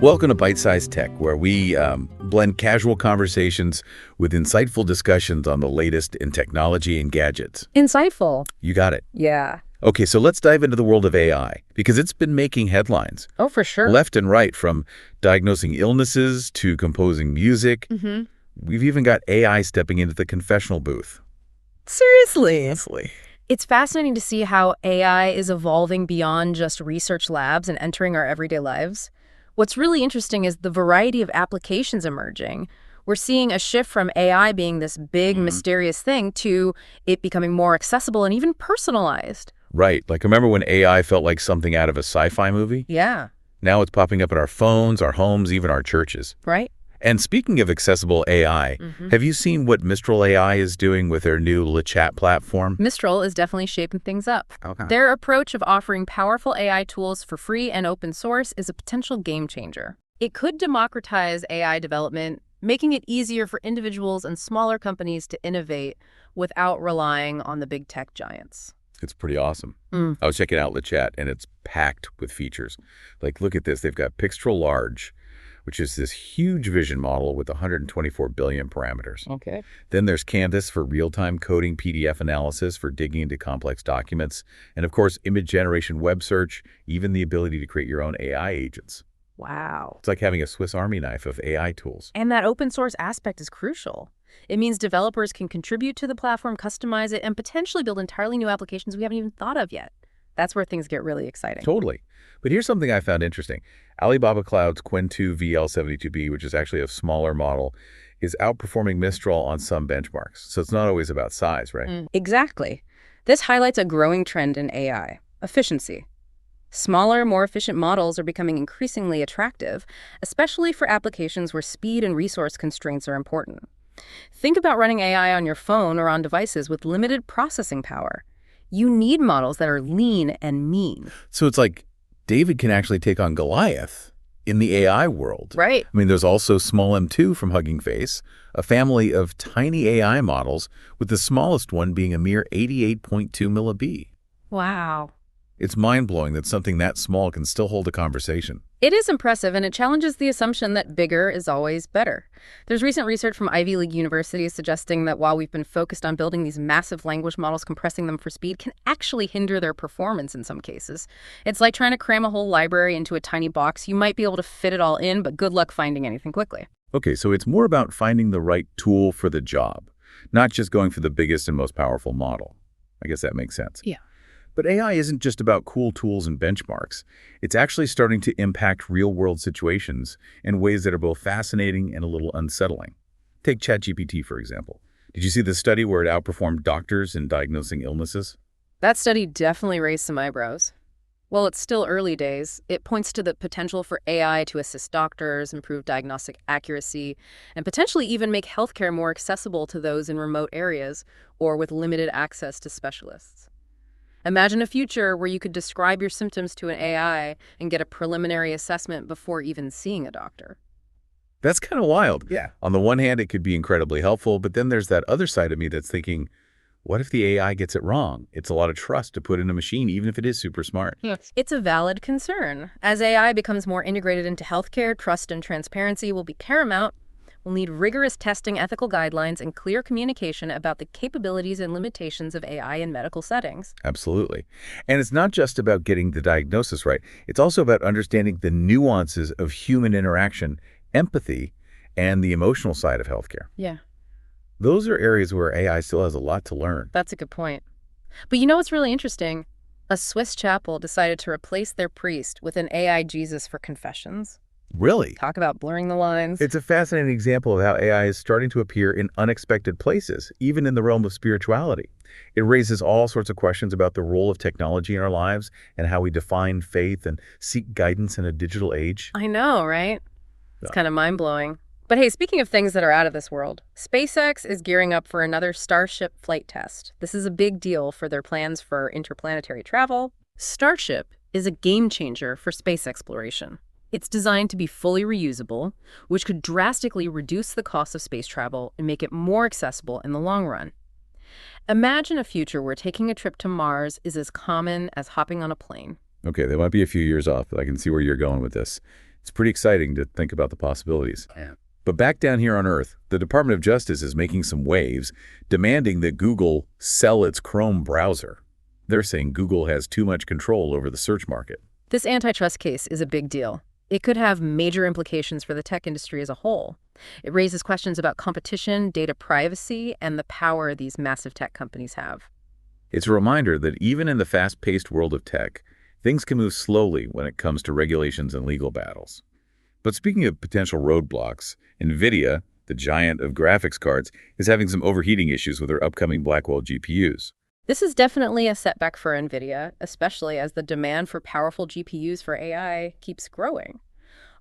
Welcome to Byte-Sized Tech, where we blend casual conversations with insightful discussions on the latest in technology and gadgets. Insightful. You got it. Yeah. Okay, so let's dive into the world of AI, because it's been making headlines. Oh, for sure. Left and right, from diagnosing illnesses to composing music. We've even got AI stepping into the confessional booth. Seriously. It's fascinating to see how AI is evolving beyond just research labs and entering our everyday lives. What's really interesting is the variety of applications emerging. We're seeing a shift from AI being this big, mysterious thing to it becoming more accessible and even personalized. Right. Like, remember when AI felt like something out of a sci-fi movie? Yeah. Now it's popping up in our phones, our homes, even our churches. Right? And speaking of accessible AI, have you seen what Mistral AI is doing with their new chat platform? Mistral is definitely shaping things up. Okay. Their approach of offering powerful AI tools for free and open source is a potential game changer. It could democratize AI development, making it easier for individuals and smaller companies to innovate without relying on the big tech giants. It's pretty awesome. I was checking out LeChat, and it's packed with features. Like, look at this. They've got Pixtral Large, which is this huge vision model with 124 billion parameters. Okay. Then there's Canvas for real-time coding PDF analysis for digging into complex documents. And of course, image generation, web search, even the ability to create your own AI agents. Wow. It's like having a Swiss Army knife of AI tools. And that open source aspect is crucial. It means developers can contribute to the platform, customize it, and potentially build entirely new applications we haven't even thought of yet. That's where things get really exciting. Totally. But here's something I found interesting. Alibaba Cloud's Qwen 2 VL72B, which is actually a smaller model, is outperforming Mistral on some benchmarks. So it's not always about size, right? Exactly. This highlights a growing trend in AI: efficiency. Smaller, more efficient models are becoming increasingly attractive, especially for applications where speed and resource constraints are important. Think about running AI on your phone or on devices with limited processing power. You need models that are lean and mean. So it's like David can actually take on Goliath in the AI world. Right. I mean, there's also Small M2 from Hugging Face, a family of tiny AI models, with the smallest one being a mere 88.2 millib. Wow. It's mind-blowing that something that small can still hold a conversation. It is impressive, and it challenges the assumption that bigger is always better. There's recent research from Ivy League universities suggesting that while we've been focused on building these massive language models, compressing them for speed can actually hinder their performance in some cases. It's like trying to cram a whole library into a tiny box. You might be able to fit it all in, but good luck finding anything quickly. Okay, so it's more about finding the right tool for the job, not just going for the biggest and most powerful model. I guess that makes sense. Yeah. But AI isn't just about cool tools and benchmarks. It's actually starting to impact real-world situations in ways that are both fascinating and a little unsettling. Take ChatGPT, for example. Did you see the study where it outperformed doctors in diagnosing illnesses? That study definitely raised some eyebrows. While it's still early days, it points to the potential for AI to assist doctors, improve diagnostic accuracy, and potentially even make healthcare more accessible to those in remote areas or with limited access to specialists. Imagine a future where you could describe your symptoms to an AI and get a preliminary assessment before even seeing a doctor. That's kind of wild. Yeah. On the one hand, it could be incredibly helpful, but then there's that other side of me that's thinking, what if the AI gets it wrong? It's a lot of trust to put in a machine, even if it is super smart. Yes. It's a valid concern. As AI becomes more integrated into healthcare, trust and transparency will be paramount. We'll need rigorous testing, ethical guidelines, and clear communication about the capabilities and limitations of AI in medical settings. Absolutely. And it's not just about getting the diagnosis right. It's also about understanding the nuances of human interaction, empathy, and the emotional side of healthcare. Yeah. Those are areas where AI still has a lot to learn. That's a good point. But you know what's really interesting? A Swiss chapel decided to replace their priest with an AI Jesus for confessions. Really? Talk about blurring the lines. It's a fascinating example of how AI is starting to appear in unexpected places, even in the realm of spirituality. It raises all sorts of questions about the role of technology in our lives and how we define faith and seek guidance in a digital age. I know, right? It's kind of mind-blowing. But hey, speaking of things that are out of this world, SpaceX is gearing up for another Starship flight test. This is a big deal for their plans for interplanetary travel. Starship is a game changer for space exploration. It's designed to be fully reusable, which could drastically reduce the cost of space travel and make it more accessible in the long run. Imagine a future where taking a trip to Mars is as common as hopping on a plane. Okay, they might be a few years off, but I can see where you're going with this. It's pretty exciting to think about the possibilities. Yeah. But back down here on Earth, the Department of Justice is making some waves, demanding that Google sell its Chrome browser. They're saying Google has too much control over the search market. This antitrust case is a big deal. It could have major implications for the tech industry as a whole. It raises questions about competition, data privacy, and the power these massive tech companies have. It's a reminder that even in the fast-paced world of tech, things can move slowly when it comes to regulations and legal battles. But speaking of potential roadblocks, NVIDIA, the giant of graphics cards, is having some overheating issues with their upcoming Blackwell GPUs. This is definitely a setback for NVIDIA, especially as the demand for powerful GPUs for AI keeps growing.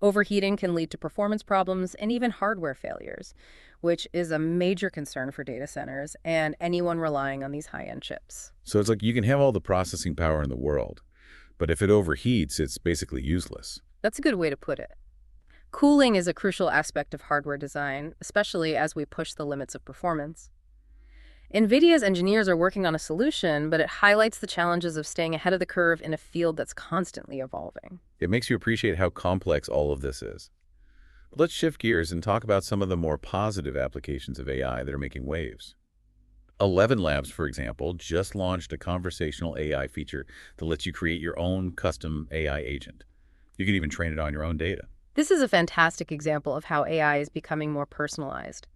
Overheating can lead to performance problems and even hardware failures, which is a major concern for data centers and anyone relying on these high-end chips. So it's like you can have all the processing power in the world, but if it overheats, it's basically useless. That's a good way to put it. Cooling is a crucial aspect of hardware design, especially as we push the limits of performance. NVIDIA's engineers are working on a solution, but it highlights the challenges of staying ahead of the curve in a field that's constantly evolving. It makes you appreciate how complex all of this is. But let's shift gears and talk about some of the more positive applications of AI that are making waves. 11 Labs, for example, just launched a conversational AI feature that lets you create your own custom AI agent. You can even train it on your own data. This is a fantastic example of how AI is becoming more personalized.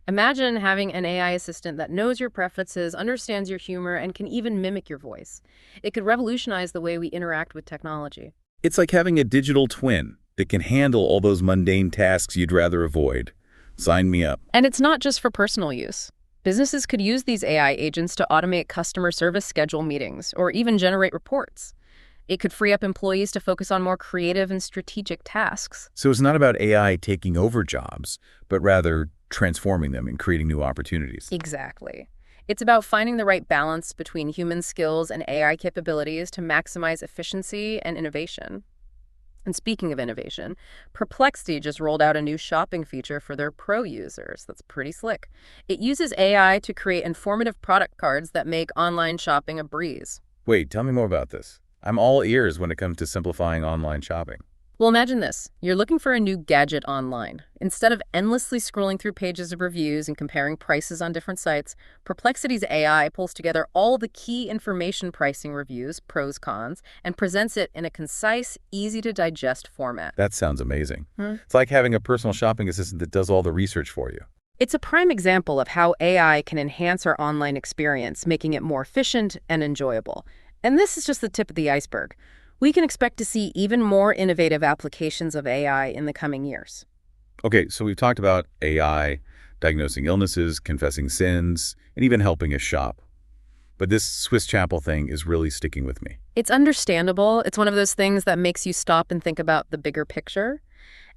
Imagine having an AI assistant that knows your preferences, understands your humor, and can even mimic your voice. It could revolutionize the way we interact with technology. It's like having a digital twin that can handle all those mundane tasks you'd rather avoid. Sign me up. And it's not just for personal use. Businesses could use these AI agents to automate customer service schedule meetings or even generate reports. It could free up employees to focus on more creative and strategic tasks. So it's not about AI taking over jobs, but rather transforming them and creating new opportunities. Exactly. It's about finding the right balance between human skills and AI capabilities to maximize efficiency and innovation. And speaking of innovation, Perplexity just rolled out a new shopping feature for their pro users. That's pretty slick. It uses AI to create informative product cards that make online shopping a breeze. Wait, tell me more about this. I'm all ears when it comes to simplifying online shopping. Well, imagine this. You're looking for a new gadget online. Instead of endlessly scrolling through pages of reviews and comparing prices on different sites, Perplexity's AI pulls together all the key information pricing reviews, pros, cons, and presents it in a concise, easy-to-digest format. That sounds amazing. It's like having a personal shopping assistant that does all the research for you. It's a prime example of how AI can enhance our online experience, making it more efficient and enjoyable. And this is just the tip of the iceberg. We can expect to see even more innovative applications of AI in the coming years. Okay, so we've talked about AI diagnosing illnesses, confessing sins, and even helping us shop. But this Swiss Chapel thing is really sticking with me. It's understandable. It's one of those things that makes you stop and think about the bigger picture.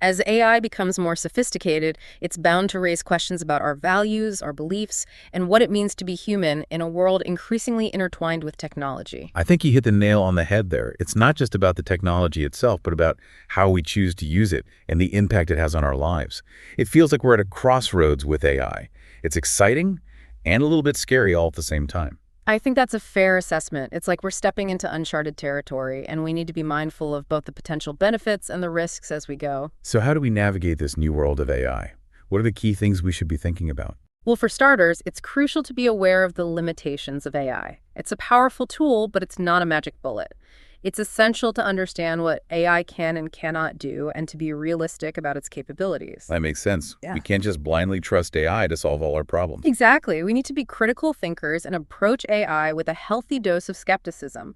As AI becomes more sophisticated, it's bound to raise questions about our values, our beliefs, and what it means to be human in a world increasingly intertwined with technology. I think you hit the nail on the head there. It's not just about the technology itself, but about how we choose to use it and the impact it has on our lives. It feels like we're at a crossroads with AI. It's exciting and a little bit scary all at the same time. I think that's a fair assessment. It's like we're stepping into uncharted territory, and we need to be mindful of both the potential benefits and the risks as we go. So how do we navigate this new world of AI? What are the key things we should be thinking about? Well, for starters, it's crucial to be aware of the limitations of AI. It's a powerful tool, but it's not a magic bullet. It's essential to understand what AI can and cannot do and to be realistic about its capabilities. That makes sense. Yeah. We can't just blindly trust AI to solve all our problems. Exactly. We need to be critical thinkers and approach AI with a healthy dose of skepticism.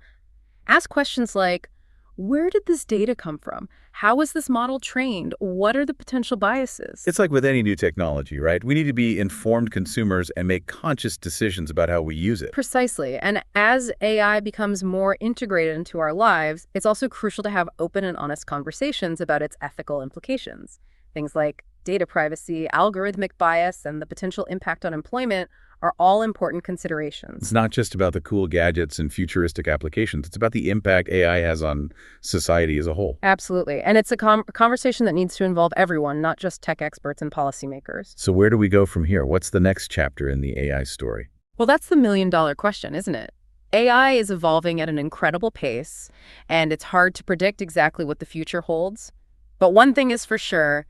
Ask questions like, where did this data come from? How was this model trained? What are the potential biases? It's like with any new technology, right? We need to be informed consumers and make conscious decisions about how we use it. Precisely. And as AI becomes more integrated into our lives, it's also crucial to have open and honest conversations about its ethical implications. Things like data privacy, algorithmic bias, and the potential impact on employment are all important considerations. It's not just about the cool gadgets and futuristic applications. It's about the impact AI has on society as a whole. Absolutely. And it's a conversation that needs to involve everyone, not just tech experts and policymakers. So where do we go from here? What's the next chapter in the AI story? Well, that's the million-dollar question, isn't it? AI is evolving at an incredible pace, and it's hard to predict exactly what the future holds. But one thing is for sure,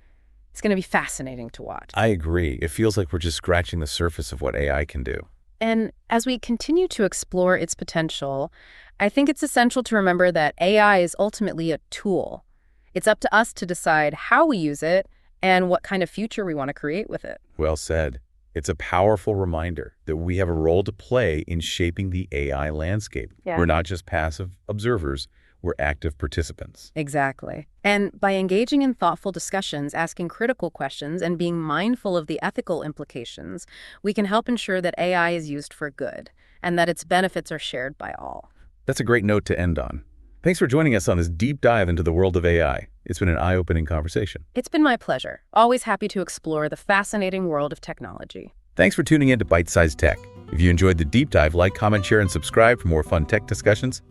it's going to be fascinating to watch. I agree. It feels like we're just scratching the surface of what AI can do. And as we continue to explore its potential, I think it's essential to remember that AI is ultimately a tool. It's up to us to decide how we use it and what kind of future we want to create with it. Well said. It's a powerful reminder that we have a role to play in shaping the AI landscape. Yeah. We're not just passive observers, we're active participants. Exactly. And by engaging in thoughtful discussions, asking critical questions, and being mindful of the ethical implications, we can help ensure that AI is used for good and that its benefits are shared by all. That's a great note to end on. Thanks for joining us on this deep dive into the world of AI. It's been an eye-opening conversation. It's been my pleasure. Always happy to explore the fascinating world of technology. Thanks for tuning in to Byte-Sized Tech. If you enjoyed the deep dive, like, comment, share, and subscribe for more fun tech discussions.